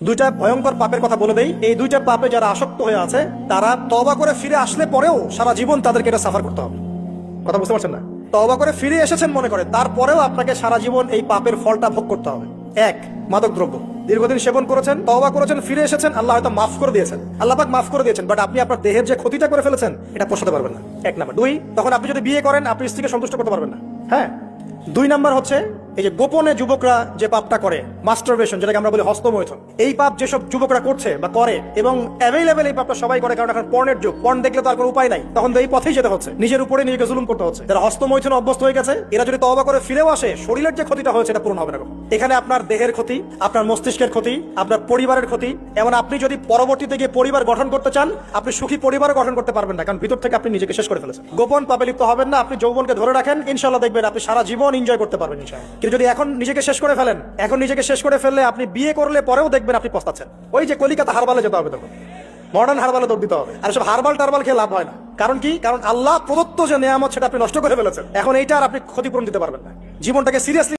দুইটা ভয়ঙ্কর পাপের কথা বলে দেই। এই দুইটা পাপে যারা আসক্ত হয়ে আছে তারা তওবা করে ফিরে আসলে পরেও সারা জীবন তাদেরকে এটা সাফার করতে হবে। কথা বুঝতে পারছেন না? তওবা করে ফিরে এসেছেন মনে করে, তারপরেও আপনাকে সারা জীবন এই পাপের ফলটা ভোগ করতে হবে। এক, মাদক দ্রব্য দীর্ঘদিন সেবন করেছেন, তওবা করেছেন, ফিরে এসেছেন, আল্লাহ হয়তো মাফ করে দিয়েছেন, আল্লাহ পাক মাফ করে দিয়েছেন, বাট আপনি আপনার দেহের যে ক্ষতিটা করে ফেলেছেন এটা পোষাতে পারবেন না। এক নাম্বার। দুই, তখন আপনি যদি বিয়ে করেন আপনি স্ত্রীকে সন্তুষ্ট করতে পারবেন না। হ্যাঁ। দুই নাম্বার হচ্ছে এই যে গোপনে যুবকরা যে পাপটা করে, মাস্টারবেশন, যেটাকে আমরা বলি হস্তমৈথুন, এই পাপ যেসব যুবকরা করছে বা করে, এবং অ্যাভেলেবেল এই পাপটা সবাই করে, কারণ এখন পর্নের যুগ, পর্ন দেখলে তো আর কোনো উপায় নাই, তখন তো এই পথেই যেতে হচ্ছে, নিজের উপরে নিজেকে জুলুম করতে হচ্ছে। যারা হস্তমৈথুন অভ্যস্ত হয়ে গেছে এরা যদি তওবা করে ফিরেও আসে, শরীরের যে ক্ষতিটা হয়েছে এটা পূরণ হবে না কখনো। এখানে আপনার দেহের ক্ষতি, আপনার মস্তিষ্কের ক্ষতি, আপনার পরিবারের ক্ষতি, এবং আপনি যদি পরবর্তীতে গিয়ে পরিবার গঠন করতে চান আপনি সুখী পরিবার গঠন করতে পারবেন না, কারণ ভিতর থেকে আপনি নিজেকে শেষ করে ফেলেছেন। গোপন পাপে লিপ্ত হবেন না, আপনি যৌবনকে ধরে রাখেন, ইনশাআল্লাহ দেখবেন আপনি সারা জীবন এনজয় করতে পারবেন ইনশাআল্লাহ। কিন্তু যদি এখন নিজেকে শেষ করে ফেলেন, এখন নিজেকে শেষ করে ফেললে আপনি বিয়ে করলে পরেও দেখবেন আপনি পস্তাচ্ছেন। ওই যে কলিকাতা হারবালে যেতে হবে, তখন মডার্ন হারবালে দৌড় দিতে হবে। আর সব হারবাল টারবাল খেয়ে লাভ হয় না। কারণ কি? কারণ আল্লাহ প্রদত্ত যে নিয়ামত সেটা আপনি নষ্ট করে ফেলেছেন। এখন এইটা আর আপনি ক্ষতিপূরণ দিতে পারবেন না। জীবনটাকে সিরিয়াসলি